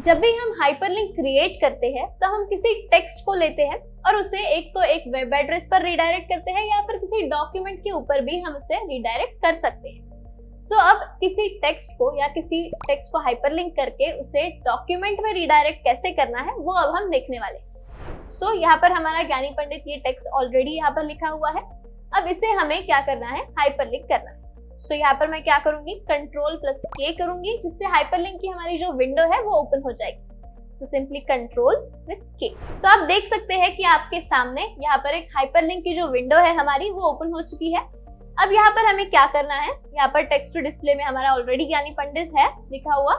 जब भी हम हाइपरलिंक क्रिएट करते हैं तो हम किसी टेक्स्ट को लेते हैं और उसे एक तो एक वेब एड्रेस पर रिडायरेक्ट करते हैं या फिर किसी डॉक्यूमेंट के ऊपर भी हम उसे रिडायरेक्ट कर सकते हैं। अब किसी टेक्स्ट को हाइपरलिंक करके उसे डॉक्यूमेंट में रिडायरेक्ट कैसे करना है वो अब हम देखने वाले हैं। यहाँ पर हमारा ज्ञानी पंडित ये टेक्स्ट ऑलरेडी यहाँ पर लिखा हुआ है। अब इसे हमें क्या करना है, हाइपरलिंक करना है। यहाँ पर मैं क्या करूंगी, Ctrl+K करूंगी, जिससे हाइपरलिंक की हमारी जो विंडो है वो ओपन हो जाएगी। Simply Ctrl+K। तो आप देख सकते हैं कि आपके सामने यहाँ पर एक हाइपरलिंक की जो विंडो है हमारी वो ओपन हो चुकी है। अब यहाँ पर हमें क्या करना है, यहाँ पर टेक्स्ट टू डिस्प्ले में हमारा ऑलरेडी ज्ञानी पंडित है लिखा हुआ।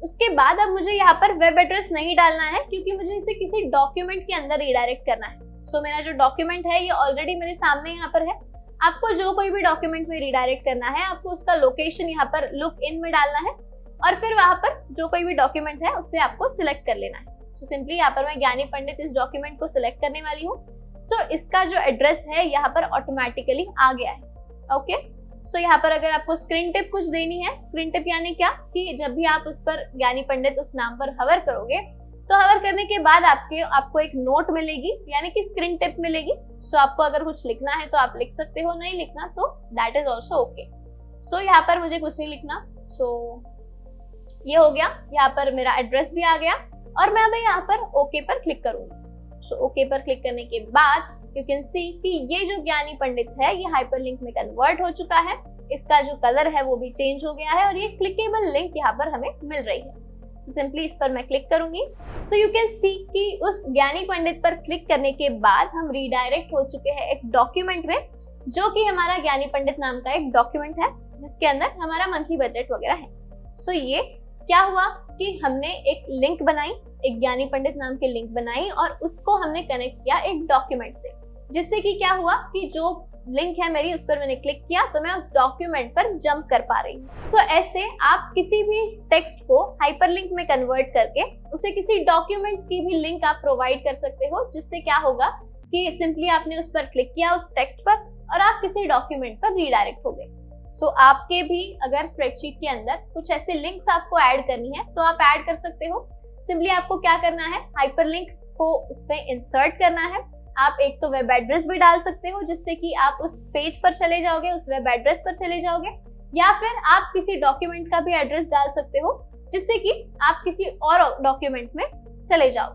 उसके बाद अब मुझे यहाँ पर वेब एड्रेस नहीं डालना है क्योंकि मुझे इसे किसी डॉक्यूमेंट के अंदर रिडायरेक्ट करना है। मेरा जो डॉक्यूमेंट है ये ऑलरेडी मेरे सामने यहाँ पर है। आपको जो कोई भी डॉक्यूमेंट में रिडायरेक्ट करना है, आपको उसका लोकेशन यहाँ पर लुक इन में डालना है और फिर वहां पर जो कोई भी डॉक्यूमेंट है उससे आपको सिलेक्ट कर लेना है। सिंपली यहाँ पर मैं ज्ञानी पंडित इस डॉक्यूमेंट को सिलेक्ट करने वाली हूँ। इसका जो एड्रेस है यहाँ पर ऑटोमेटिकली आ गया है। ओके, यहाँ पर अगर आपको स्क्रीन टिप कुछ देनी है, स्क्रीन टिप यानी क्या कि जब भी आप उस पर ज्ञानी पंडित उस नाम पर हवर करोगे तो हवर करने के बाद आपको एक नोट मिलेगी यानी कि स्क्रीन टिप मिलेगी। आपको अगर कुछ लिखना है तो आप लिख सकते हो, नहीं लिखना तो दैट इज ऑल्सो ओके। यहाँ पर मुझे कुछ नहीं लिखना। ये हो गया, यहाँ पर मेरा एड्रेस भी आ गया और मैं अब यहाँ पर ओके पर क्लिक करूंगी। ओके पर क्लिक करने के बाद यू कैन सी कि ये जो ज्ञानी पंडित है ये हाइपरलिंक में कन्वर्ट हो चुका है। इसका जो कलर है वो भी चेंज हो गया है और ये क्लिकेबल लिंक यहाँ पर हमें मिल रही है। सिंपली इस पर मैं क्लिक करूंगी। यू कैन सी कि उस ज्ञानी पंडित पर क्लिक करने के बाद हम रिडायरेक्ट हो चुके हैं एक डॉक्यूमेंट में, जो कि हमारा ज्ञानी पंडित नाम का एक डॉक्यूमेंट है जिसके अंदर हमारा मंथली बजट वगैरह है। ये क्या हुआ कि हमने एक लिंक बनाई, एक ज्ञानी पंडित नाम की लिंक बनाई और उसको हमने कनेक्ट किया एक डॉक्यूमेंट से, जिससे कि क्या हुआ कि जो लिंक है मेरी उस पर मैंने क्लिक किया तो मैं उस डॉक्यूमेंट पर जंप कर पा रही हूँ। ऐसे आप किसी भी टेक्स्ट को हाइपरलिंक में कन्वर्ट करके उसे किसी डॉक्यूमेंट की भी लिंक आप प्रोवाइड कर सकते हो, जिससे क्या होगा कि सिंपली आपने उस पर क्लिक किया उस टेक्स्ट पर और आप किसी डॉक्यूमेंट पर रिडायरेक्ट हो गए। आपके भी अगर स्प्रेडशीट के अंदर कुछ ऐसे लिंक्स आपको ऐड करनी है तो आप ऐड कर सकते हो। सिंपली आपको क्या करना है, हाइपरलिंक को उस पर इंसर्ट करना है। आप एक तो वेब एड्रेस भी डाल सकते हो जिससे कि आप उस पेज पर चले जाओगे, उस वेब एड्रेस पर चले जाओगे, या फिर आप किसी डॉक्यूमेंट का भी एड्रेस डाल सकते हो जिससे कि आप किसी और डॉक्यूमेंट में चले जाओ।